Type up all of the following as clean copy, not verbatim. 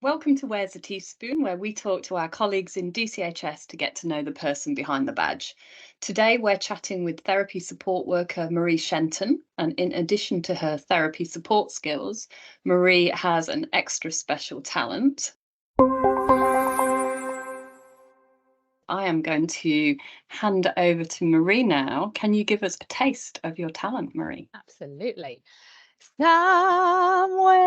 Welcome to Where's a Teaspoon, where we talk to our colleagues in DCHS to get to know the person behind the badge. Today, we're chatting with therapy support worker Marie Shenton, and in addition to her therapy support skills, Marie has an extra special talent. I am going to hand over to Marie now. Can you give us a taste of your talent, Marie? Absolutely. Somewhere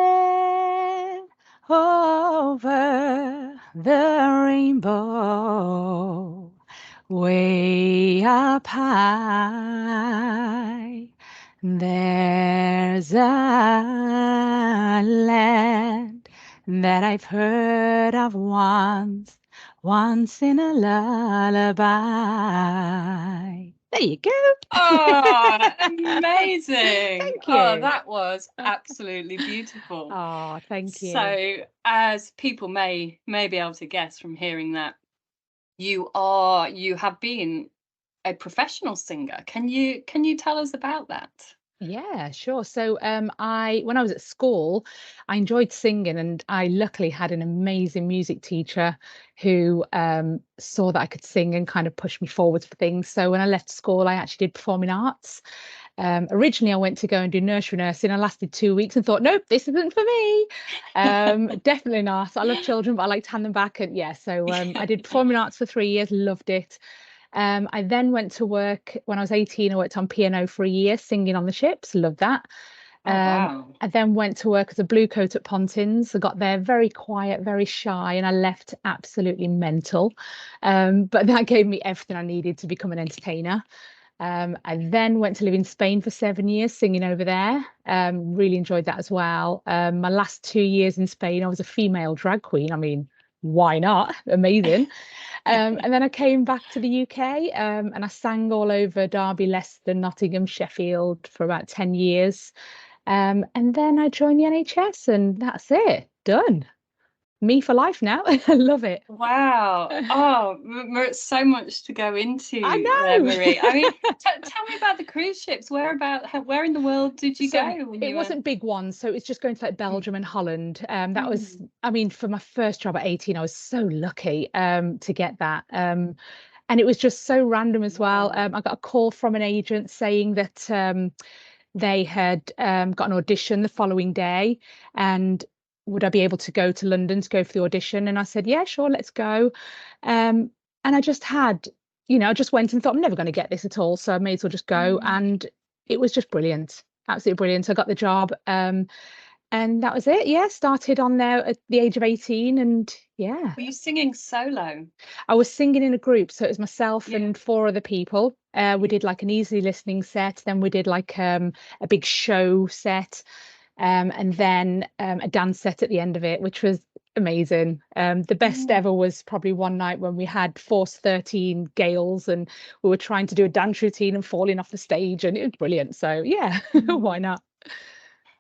over the rainbow, way up high, there's a land that I've heard of once in a lullaby. There you go. Oh, amazing. Thank you. Oh, that was absolutely beautiful. Oh, thank you. So, as people may be able to guess from hearing that, you have been a professional singer. Can you tell us about that? Yeah, sure. So when I was at school, I enjoyed singing, and I luckily had an amazing music teacher who saw that I could sing and kind of pushed me forwards for things. So when I left school, I actually did performing arts. Originally, I went to go and do nursery nursing. I lasted 2 weeks and thought, nope, this isn't for me. Definitely not. I love children, but I like to hand them back. And yeah, so I did performing arts for 3 years, loved it. I then went to work when I was 18. I worked on piano for a year, singing on the ships. Loved that. Oh, wow. I then went to work as a blue coat at Pontins. I got there very quiet, very shy, and I left absolutely mental. But that gave me everything I needed to become an entertainer. I then went to live in Spain for 7 years, singing over there. Really enjoyed that as well. My last 2 years in Spain, I was a female drag queen. I mean, why not? Amazing. And then I came back to the UK, and I sang all over Derby, Leicester, Nottingham, Sheffield for about 10 years. And then I joined the NHS, and that's it. Done. Me for life now. I love it. Wow. Oh, so much to go into I there, know. Marie. I mean, tell me about the cruise ships. Where in the world did you So go when it you were? wasn't big ones. So it's just going to like Mm. Belgium and Holland. That was, Mm. I mean, for my first job at 18, I was so lucky to get that. And it was just so random as well. Wow. I got a call from an agent saying that they had got an audition the following day, and would I be able to go to London to go for the audition? And I said, yeah, sure, let's go. And I just had, I just went and thought, I'm never going to get this at all, so I may as well just go. Mm. And it was just brilliant, absolutely brilliant. So I got the job, and that was it. Yeah, started on there at the age of 18, and yeah, Were you singing solo? I was singing in a group, so it was myself Yeah. and four other people. We did like an easy listening set, then we did like a big show set, and then a dance set at the end of it, which was amazing. The best Mm. ever was probably one night when we had Force 13 gales, and we were trying to do a dance routine and falling off the stage, and it was brilliant. So yeah, why Mm. not?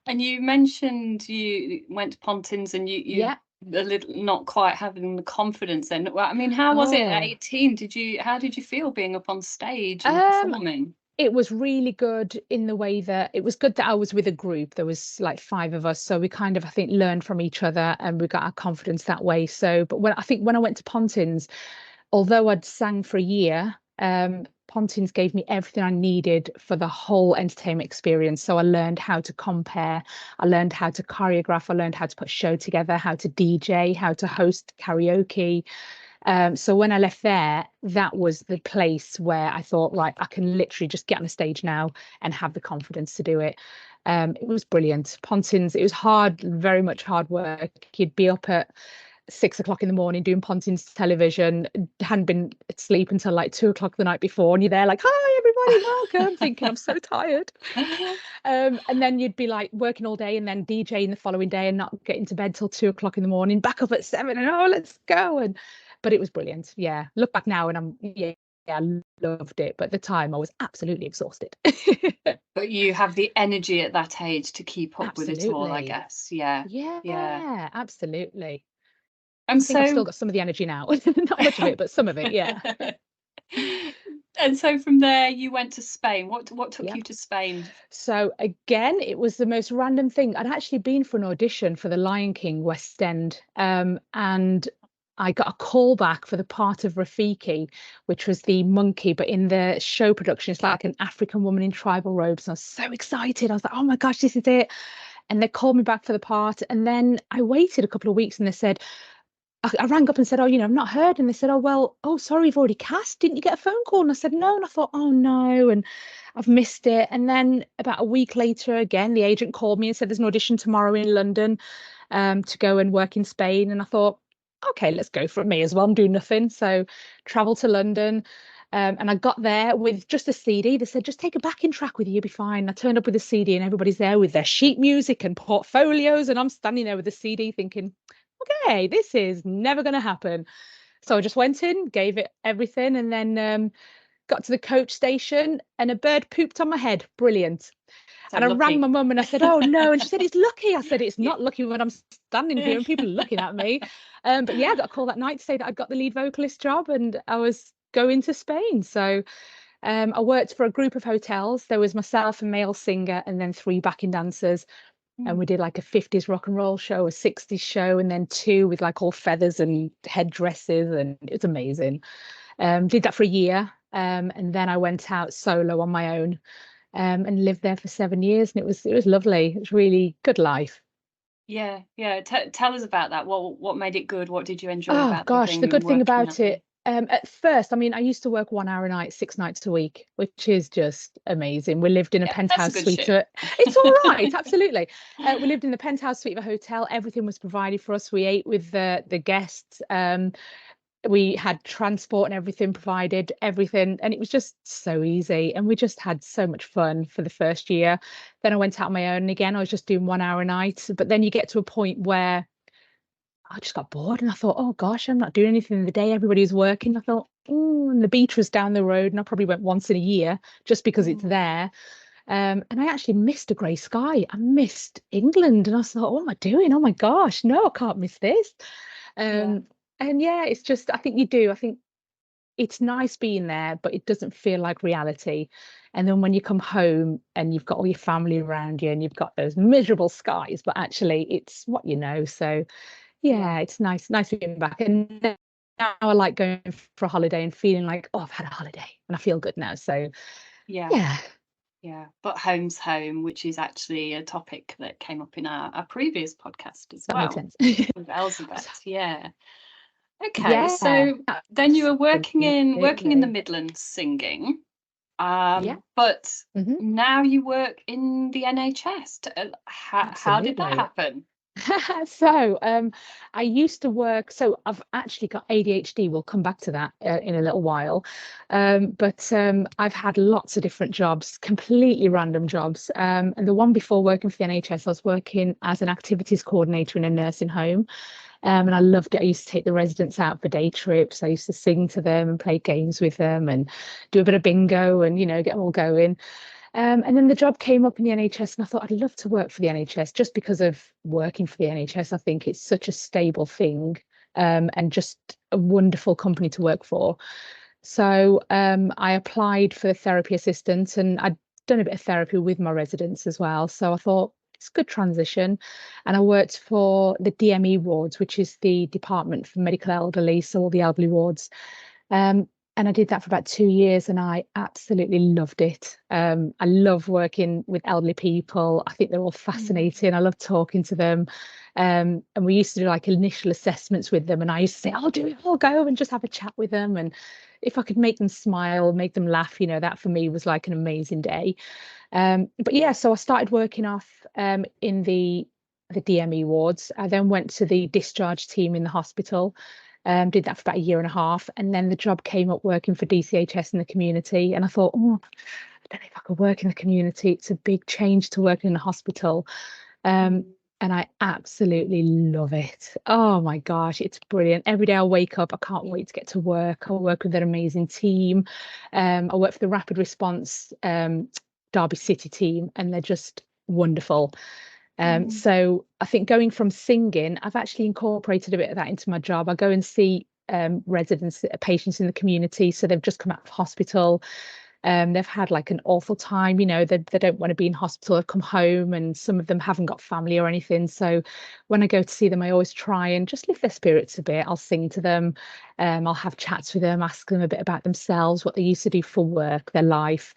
And you mentioned you went to Pontins and you Yeah. a little not quite having the confidence then. Well, I mean, how was it at Oh. 18? How did you feel being up on stage and Um, performing? it was really good in the way that it was good that I was with a group. There was like five of us, so we kind of, I think, learned from each other, and we got our confidence that way. So, but when I went to Pontins, although I'd sang for a year, Pontins gave me everything I needed for the whole entertainment experience. So I learned how to compare, I learned how to choreograph, I learned how to put a show together, how to DJ, how to host karaoke. So when I left there, that was the place where I thought, right, I can literally just get on a stage now and have the confidence to do it. It was brilliant. Pontins, it was hard, very much hard work. You'd be up at 6 o'clock in the morning doing Pontins television, hadn't been asleep until like 2 o'clock the night before, and you're there like, hi everybody, welcome, thinking I'm so tired. And then you'd be like working all day and then DJing the following day and not getting to bed till 2 o'clock in the morning, back up at 7 and oh, let's go. But it was brilliant. Yeah. Look back now and I loved it. But at the time I was absolutely exhausted. But you have the energy at that age to keep up with it all, I Absolutely. guess. Yeah. Yeah. Yeah, absolutely. And I think I've still so got some of the energy now. Not much of it, but some of it, yeah. And so from there you went to Spain. What took Yeah. you to Spain? So again, it was the most random thing. I'd actually been for an audition for the Lion King West End, and I got a call back for the part of Rafiki, which was the monkey, but in the show production, it's like an African woman in tribal robes. And I was so excited. I was like, oh my gosh, this is it. And they called me back for the part. And then I waited a couple of weeks and they said, I rang up and said, oh, I've not heard. And they said, oh, well, oh, sorry, you've already cast. Didn't you get a phone call? And I said, no. And I thought, oh, no. And I've missed it. And then about a week later, again, the agent called me and said, there's an audition tomorrow in London to go and work in Spain. And I thought, okay, let's go for it. Me as well. I'm doing nothing. So travel to London. And I got there with just a CD. They said, just take a backing track with you, you'll be fine. I turned up with a CD and everybody's there with their sheet music and portfolios. And I'm standing there with the CD thinking, okay, this is never going to happen. So I just went in, gave it everything, and then got to the coach station and a bird pooped on my head. Brilliant. So And I rang lucky. my mum and I said, oh no. And she said, it's lucky. I said, it's not lucky when I'm standing here and people are looking at me. But yeah, I got a call that night to say that I got the lead vocalist job and I was going to Spain. So I worked for a group of hotels. There was myself, a male singer, and then 3 backing dancers. And we did like a 50s rock and roll show, a 60s show, and then 2 with like all feathers and headdresses, and it was amazing. Did that for a year, and then I went out solo on my own, and lived there for 7 years, and it was lovely. It was really good life. Yeah, yeah. Tell us about that. What made it good? What did you enjoy Oh about gosh, the living and good thing working about out there? it, at first, I mean, I used to work 1 hour a night, 6 nights a week, which is just amazing. We lived in a Yeah, that's a penthouse good suite. shift. It's all right, absolutely. We lived in the penthouse suite of a hotel. Everything was provided for us. We ate with the guests. We had transport and everything provided, everything, and it was just so easy. And we just had so much fun for the first year. Then I went out on my own, and again, I was just doing 1 hour a night. But then you get to a point where I just got bored and I thought, oh gosh, I'm not doing anything in the day. Everybody's working. I thought, and the beach was down the road, and I probably went once in a year just because it's Mm, there. And I actually missed a grey sky. I missed England, and I thought, what am I doing? Oh my gosh, no, I can't miss this. yeah, Um, and yeah, it's just, I think you do. I think it's nice being there, but it doesn't feel like reality. And then when you come home and you've got all your family around you and you've got those miserable skies, but actually it's what you know. So yeah, yeah, it's nice being back. And now I like going for a holiday and feeling like, oh, I've had a holiday and I feel good now. So yeah, yeah, yeah. But home's home, which is actually a topic that came up in our previous podcast as that makes well sense. with Elizabeth. Yeah. Okay, Yeah, so then you were working in the absolutely. Midlands singing, Yeah. but Hmm. now you work in the NHS. How did that Absolutely. happen? So, I used to work. So, I've actually got ADHD. We'll come back to that in a little while. But I've had lots of different jobs, completely random jobs. And the one before working for the NHS, I was working as an activities coordinator in a nursing home. And I loved it. I used to take the residents out for day trips. I used to sing to them and play games with them and do a bit of bingo and, get them all going. And then the job came up in the NHS, and I thought I'd love to work for the NHS just because of working for the NHS. I think it's such a stable thing, and just a wonderful company to work for. So I applied for the therapy assistant, and I'd done a bit of therapy with my residents as well. So I thought it's a good transition. And I worked for the DME wards, which is the Department for Medical Elderly, so all the elderly wards. Um, and I did that for about 2 years and I absolutely loved it. I love working with elderly people. I think they're all Mm. fascinating. I love talking to them. And we used to do like initial assessments with them. And I used to say, I'll do it, I'll go and just have a chat with them. And if I could make them smile, make them laugh, that for me was like an amazing day. But yeah, so I started working off in the DME wards. I then went to the discharge team in the hospital. Did that for about a year and a half, and then the job came up working for DCHS in the community. And I thought, oh, I don't know if I could work in the community. It's a big change to working in a hospital. Um, Mm. and I absolutely love it. Oh my gosh, it's brilliant. Every day I wake up, I can't wait to get to work. I work with an amazing team. I work for the rapid response Derby City team, and they're just wonderful. Mm. So I think going from singing, I've actually incorporated a bit of that into my job. I go and see residents, patients in the community. So they've just come out of hospital. They've had like an awful time, they don't want to be in hospital, they've come home, and some of them haven't got family or anything. So when I go to see them, I always try and just lift their spirits a bit. I'll sing to them, I'll have chats with them, ask them a bit about themselves, what they used to do for work, their life.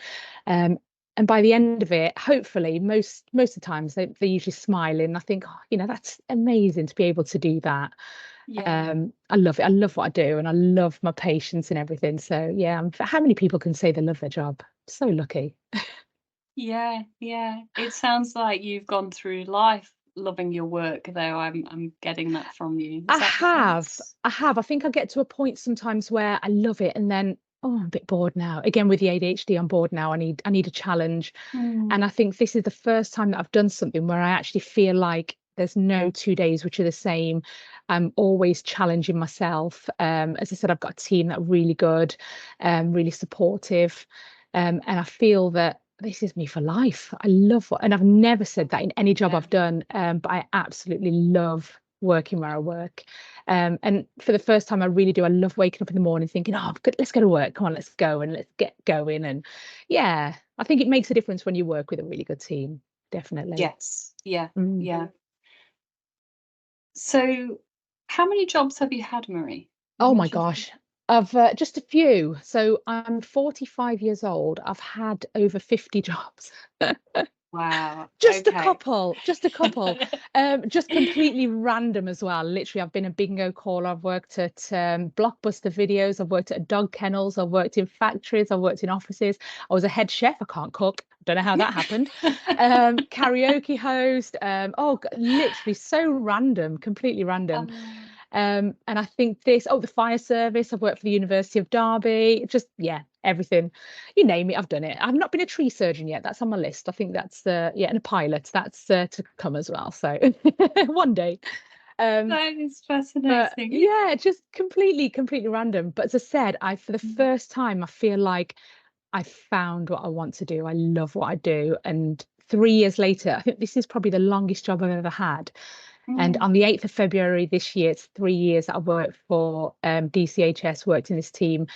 And by the end of it, hopefully, most of the times they're usually smiling. I think, that's amazing to be able to do that. Yeah. I love it. I love what I do, and I love my patients and everything. So yeah, how many people can say they love their job? So lucky. Yeah, yeah. It sounds like you've gone through life loving your work, though. I'm getting that from you. Is I that the have, case? I have. I think I get to a point sometimes where I love it, and then I'm a bit bored now. Again, with the ADHD, I'm bored now. I need a challenge. And Mm, I think this is the first time that I've done something where I actually feel like there's no 2 days which are the same. I'm always challenging myself. As I said, I've got a team that are really good, really supportive. And I feel that this is me for life. I love and I've never said that in any job yeah. I've done, but I absolutely love working where I work. And for the first time, I really do. I love waking up in the morning thinking, oh, good, let's go to work. Come on, let's go and let's get going. And yeah, I think it makes a difference when you work with a really good team. Definitely. Yes. Yeah. Mm. Yeah. So, how many jobs have you had, Marie? How Oh many my jobs? gosh. I've just a few. So I'm 45 years old. I've had over 50 jobs. Wow. Just a Okay. couple, just a couple. Just completely random as well. Literally, I've been a bingo caller. I've worked at Blockbuster Videos. I've worked at dog kennels. I've worked in factories. I've worked in offices. I was a head chef. I can't cook. Don't know how that happened. Karaoke host. Literally so random, completely random. Um, And I think the fire service. I've worked for the University of Derby. Just yeah, everything. You name it, I've done it. I've not been a tree surgeon yet. That's on my list. I think that's and a pilot. That's to come as well. So one day. Um, that is but fascinating. yeah, just completely random. But as I said, I for the first time, I feel like I found what I want to do. I love what I do. And 3 years later, I think this is probably the longest job I've ever had. And Mm, on the 8th of February this year, it's 3 years that I've worked for DCHS, worked in this team.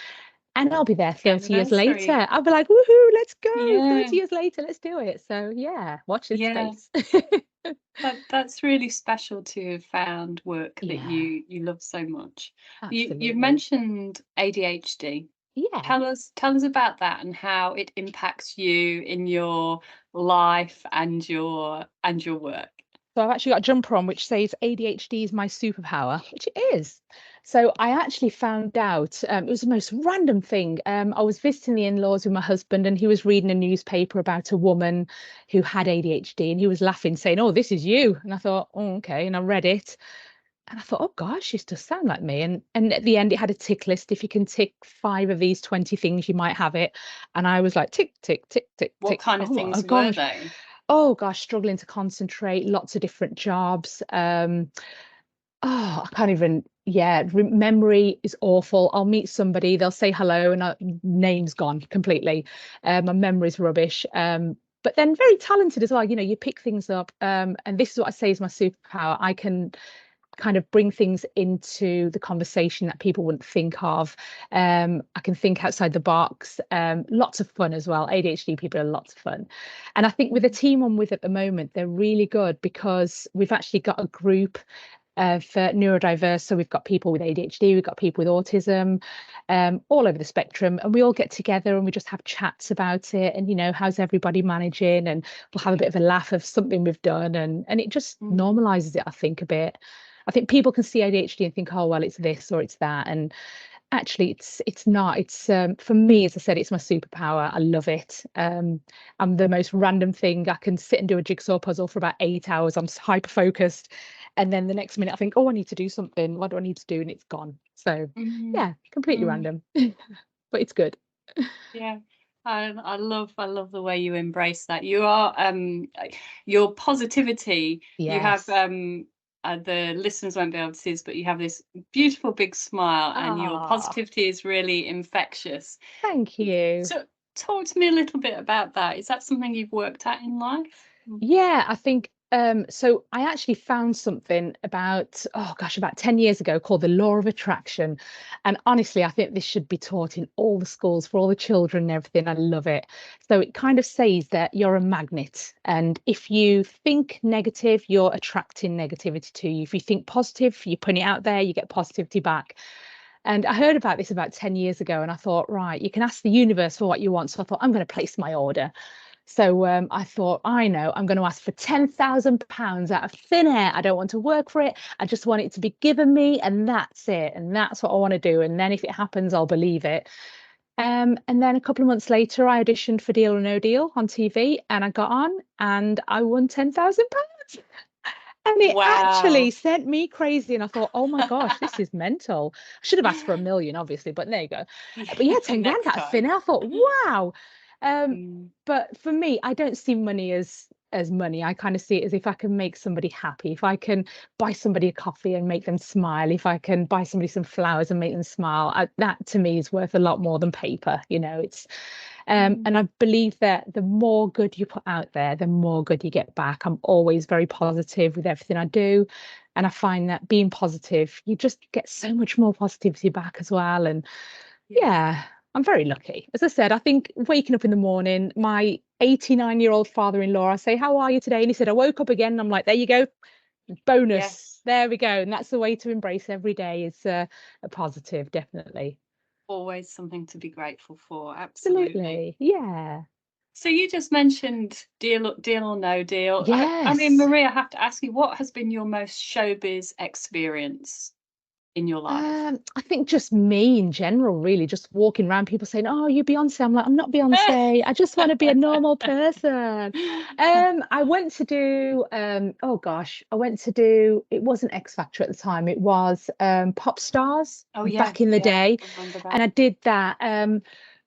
And I'll be there the 30 years anniversary. later. I'll be like, woohoo, let's go. Yeah. 30 years later, let's do it. So yeah, watch this Yeah. space. That's really special to have found work that Yeah, you love so much. You've absolutely. mentioned ADHD. Yeah. Tell us about that and how it impacts you in your life and your work. So I've actually got a jumper on which says ADHD is my superpower, which it is. So I actually found out it was the most random thing. I was visiting the in-laws with my husband, and he was reading a newspaper about a woman who had ADHD, and he was laughing, saying, "Oh, this is you." And I thought, "Oh, okay." And I read it, and I thought, "Oh gosh, this does sound like me." And at the end, it had a tick list. If you can tick 5 of these 20 things, you might have it. And I was like, tick, tick, tick, tick, What tick. kind of Oh my things were gosh. they? Oh gosh, struggling to concentrate, lots of different jobs. I can't even, yeah, memory is awful. I'll meet somebody, they'll say hello, and name's gone completely. My memory's rubbish. But then very talented as well. You pick things up. And this is what I say is my superpower. I can kind of bring things into the conversation that people wouldn't think of. I can think outside the box. Lots of fun as well. ADHD people are lots of fun. And I think with the Mhm. team I'm with at the moment, they're really good because we've actually got a group for neurodiverse. So we've got people with ADHD, we've got people with autism, all over the spectrum. And we all get together and we just have chats about it. And, how's everybody managing? And we'll have a bit of a laugh of something we've done. And it just Mm, normalizes it, I think, a bit. I think people can see ADHD and think, oh, well, it's this or it's that. And actually, it's not. It's for me, as I said, it's my superpower. I love it. I'm the most random thing. I can sit and do a jigsaw puzzle for about 8 hours. I'm hyper focused, and then the next minute I think, oh, I need to do something. What do I need to do? And it's gone. So mm, yeah, completely mm. random, but it's good. Yeah. I love the way you embrace that. You are your positivity. You have Yes. the listeners won't be able to see this, but you have this beautiful big smile, and your Ah, positivity is really infectious. thank you. So talk to me a little bit about that. Is that something you've worked at in life? Mm. Yeah, I think So I actually found something about, oh gosh, about 10 years ago called the law of attraction. And honestly, I think this should be taught in all the schools for all the children and everything. I love it. So it kind of says that you're a magnet. And if you think negative, you're attracting negativity to you. If you think positive, you're putting it out there, you get positivity back. And I heard about this about 10 years ago, and I thought, right, you can ask the universe for what you want. So I thought, I'm going to place my order. So I thought, I know, I'm going to ask for £10,000 out of thin air. I don't want to work for it. I just want it to be given me, and that's it. And that's what I want to do. And then if it happens, I'll believe it. And then a couple of months later, I auditioned for Deal or No Deal on TV, and I got on, and I won £10,000. And it Wow. actually sent me crazy. And I thought, oh my gosh, this is mental. I should have asked for 1 million, obviously, but there you go. But yeah, 10 grand Next out of thin time. air. I thought, wow. Um, Mm, but for me, I don't see money as money. I kind of see it as if I can make somebody happy, if I can buy somebody a coffee and make them smile, if I can buy somebody some flowers and make them smile, that to me is worth a lot more than paper. It's mm. and I believe that the more good you put out there, the more good you get back. I'm always very positive with everything I do. And I find that being positive, you just get so much more positivity back as well. And Yeah. yeah, I'm very lucky. As I said, I think waking up in the morning, my 89-year-old father-in-law, I say, how are you today? And he said, I woke up again. And I'm like, there you go. Bonus. Yes. There we go. And that's the way to embrace every day is a positive, definitely. Always something to be grateful for. Absolutely. Absolutely. Yeah. So you just mentioned deal or no deal. I mean, Yes. Maria, I have to ask you, what has been your most showbiz experience in your life? I think just me in general, really, just walking around, people saying, "Oh, you Beyonce." I'm like, I'm not Beyonce. I just want to be a normal person. I went to do, oh gosh, I went to do, it wasn't X Factor at the time, it was Pop Stars Oh yeah, back in the yeah, day. I remember And that. I did that.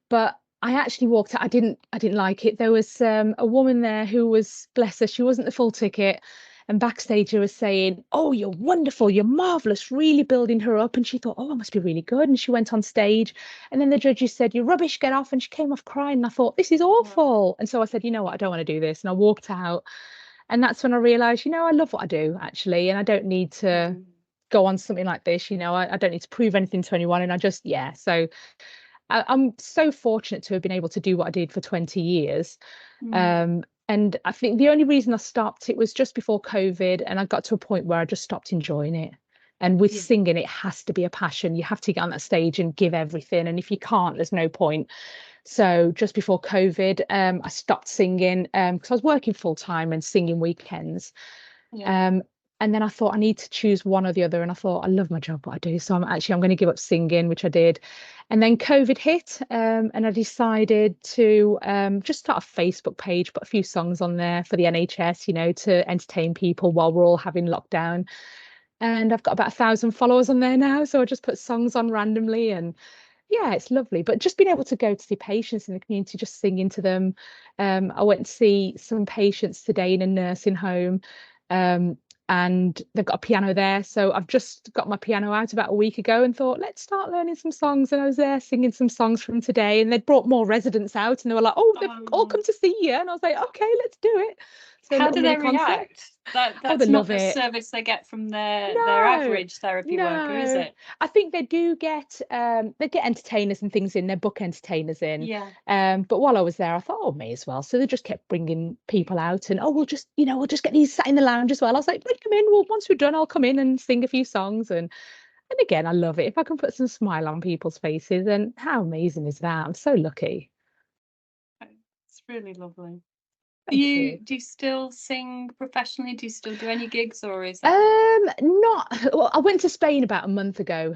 But I actually walked out. I didn't like it. There was a woman there who was, bless her, she wasn't the full ticket. And backstage, I was saying, "Oh, you're wonderful, you're marvelous," really building her up. And she thought, "Oh, I must be really good." And she went on stage. And then the judges said, "You're rubbish, get off." And she came off crying. And I thought, this is Wow. awful. And so I said, you know what, I don't want to do this. And I walked out. And that's when I realized, I love what I do, actually. And I don't need to Mm, go on something like this. I don't need to prove anything to anyone. And I just, yeah. So I'm so fortunate to have been able to do what I did for 20 years. mm, And I think the only reason I stopped, it was just before COVID, and I got to a point where I just stopped enjoying it. And with yeah, singing, it has to be a passion. You have to get on that stage and give everything. And if you can't, there's no point. So just before COVID, I stopped singing because I was working full time and singing weekends. yeah. Um, and then I thought I need to choose one or the other. And I thought I love my job, what I do. So I'm going to give up singing, which I did. And then COVID hit, and I decided to just start a Facebook page, put a few songs on there for the NHS, to entertain people while we're all having lockdown. And I've got about 1,000 followers on there now. So I just put songs on randomly, and yeah, it's lovely. But just being able to go to see patients in the community, just singing to them. I went to see some patients today in a nursing home, um, and they've got a piano there. So I've just got my piano out about a week ago and thought, let's start learning some songs. And I was there singing some songs from today, and they'd brought more residents out, and they were like, "Oh, they've all Um, come to see you." And I was like, "Okay, let's do it." So a how little do mini they concert. react? That Oh, they that's not love the it. service they get from their No, average therapy worker, is no. it? I think they get entertainers and things in, they book entertainers in. Yeah. But while I was there, I thought, oh, may as well. So they just kept bringing people out, and we'll just get these sat in the lounge as well. I was like, bring them in. Well, once we're done, I'll come in and sing a few songs. And again, I love it. If I can put some smile on people's faces, then how amazing is that? I'm so lucky. It's really lovely. Do Thank you you. do you still sing professionally? Do you still do any gigs, or is that? Not well, I went to Spain about a month ago.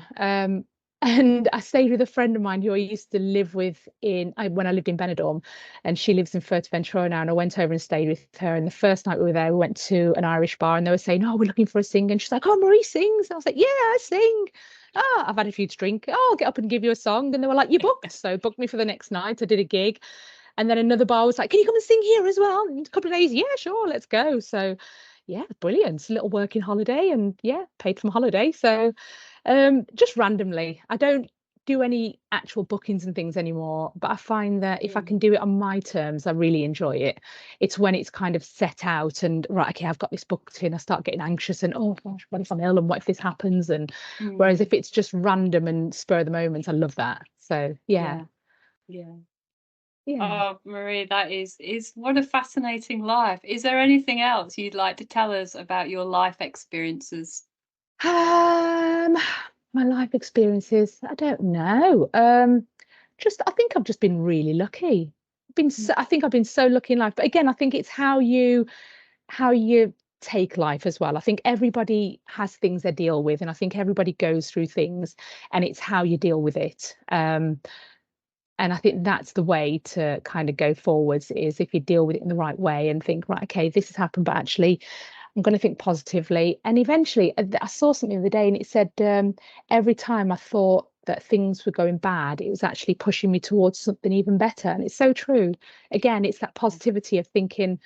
And I stayed with a friend of mine who I used to live with when I lived in Benidorm, and she lives in Fuerteventura now. And I went over and stayed with her. And the first night we were there, we went to an Irish bar, and they were saying, "Oh, we're looking for a singer." And she's like, "Oh, Marie sings." And I was like, "Yeah, I sing." "Oh, I've had a few to drink. Oh, I'll get up and give you a song." And they were like, "You booked." So booked me for the next night. I did a gig. And then another bar was like, "Can you come and sing here as well?" In a couple of days, yeah, sure, let's go. So yeah, brilliant. It's a little working holiday, and yeah, paid for my holiday. So just randomly. I don't do any actual bookings and things anymore, but I find that if I Mm. can do it on my terms, I really enjoy it. It's when it's kind of set out and right, okay, I've got this booked in, I start getting anxious and oh gosh, what if I'm ill and what if this happens? And whereas Mm. if it's just random and spur of the moment, I love that. So yeah, Yeah. Yeah. yeah. Oh, Marie, that is what a fascinating life. Is there anything else you'd like to tell us about your life experiences? Um, my life experiences, I don't know. Just I think I've just been really lucky. Mm. I think I've been so lucky in life. But again, I think it's how you take life as well. I think everybody has things they deal with, and I think everybody goes through things, and it's how you deal with it. And I think that's the way to kind of go forwards is if you deal with it in the right way and think, right, okay, this has happened, but actually I'm going to think positively. And eventually, I saw something the other day and it said every time I thought that things were going bad, it was actually pushing me towards something even better. And it's so true. Again, it's that positivity of thinking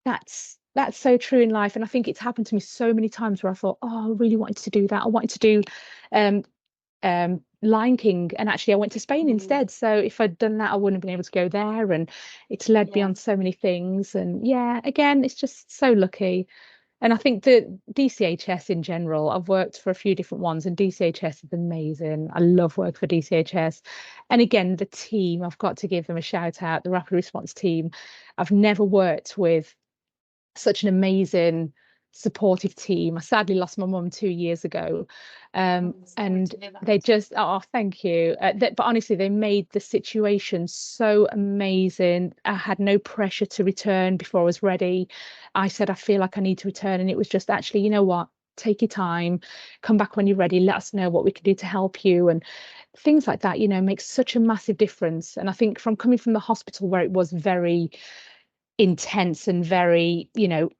that's so true in life. And I think it's happened to me so many times where I thought, oh, I really wanted to do that. I wanted to do um, Lion King, and actually I went to Spain Mm. instead. So if I'd done that, I wouldn't have been able to go there, and it's led me Yeah. on so many things. And yeah, again, it's just so lucky. And I think the DCHS in general, I've worked for a few different ones, and DCHS is amazing. I love work for DCHS. And again, the team, I've got to give them a shout out, the rapid response team. I've never worked with such an amazing supportive team. I sadly lost my mum 2 years ago, I'm sorry and to hear they that. just thank you. But honestly, they made the situation so amazing. I had no pressure to return before I was ready. I said I feel like I need to return, and it was just actually, you know what? Take your time, come back when you're ready. Let us know what we can do to help you, and things like that. Makes such a massive difference. And I think from coming from the hospital where it was very intense and very,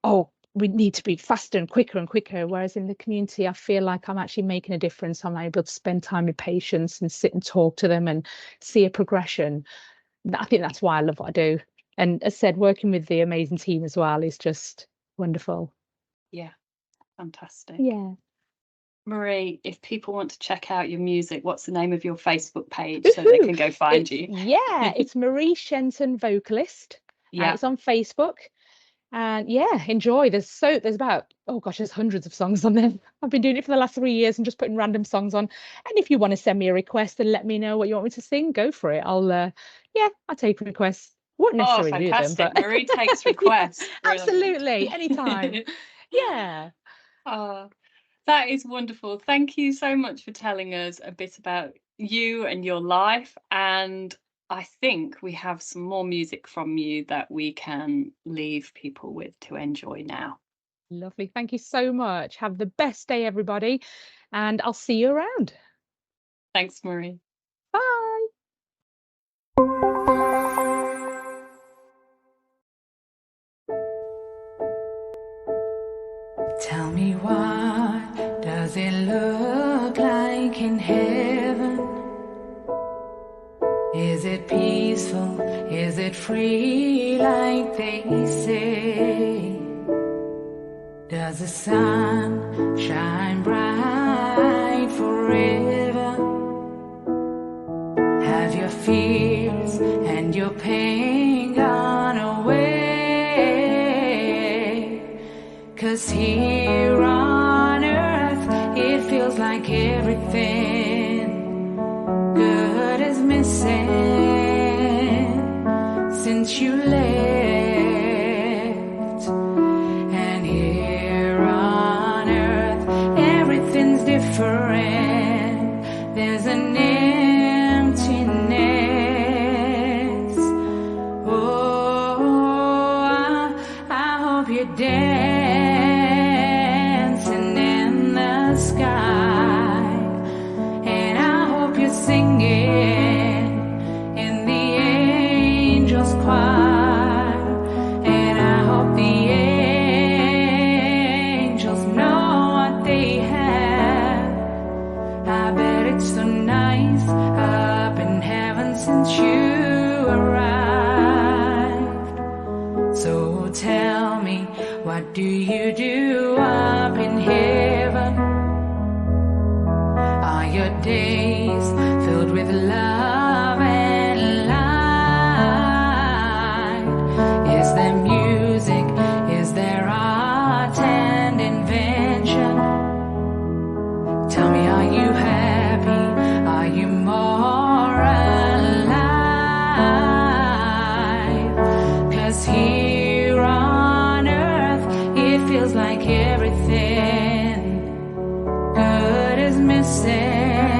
oh, we need to be faster and quicker and quicker. Whereas in the community, I feel like I'm actually making a difference. I'm able to spend time with patients and sit and talk to them and see a progression. I think that's why I love what I do. And as I said, working with the amazing team as well is just wonderful. Yeah, fantastic. Yeah. Marie, if people want to check out your music, what's the name of your Facebook page so they Woohoo! can go find you? It's Marie Shenton vocalist. Yeah. It's on Facebook. And yeah, enjoy. There's about, oh gosh, there's hundreds of songs on there. I've been doing it for the last 3 years and just putting random songs on. And if you want to send me a request and let me know what you want me to sing, go for it. I'll take requests. Won't Oh, necessarily do them, fantastic. but Marie takes yeah, requests. Brilliant. absolutely. Anytime. Yeah. Oh, that is wonderful. Thank you so much for telling us a bit about you and your life. And I think we have some more music from you that we can leave people with to enjoy now. Lovely. Thank you so much. Have the best day, everybody. And I'll see you around. Thanks, Marie. Bye. Tell me, what does it look like in heaven? Is it peaceful? Is it free like they say? Does the sun shine bright forever? Have your fears and your pain gone away? 'Cause here on earth it feels like everything good is missing since you left. And here on earth everything's different. There's an emptiness. Oh, I hope you're dancing in the sky, and I hope you're singing in the angels' choir, and I hope the angels know what they have. I bet it's so nice up in heaven since you arrived. So tell me, what do you do up in heaven? Are your days filled with love and light? Is there music? Is there art and invention? Tell me, are you happy? Are you more alive? 'Cause here on earth it feels like everything good is missing.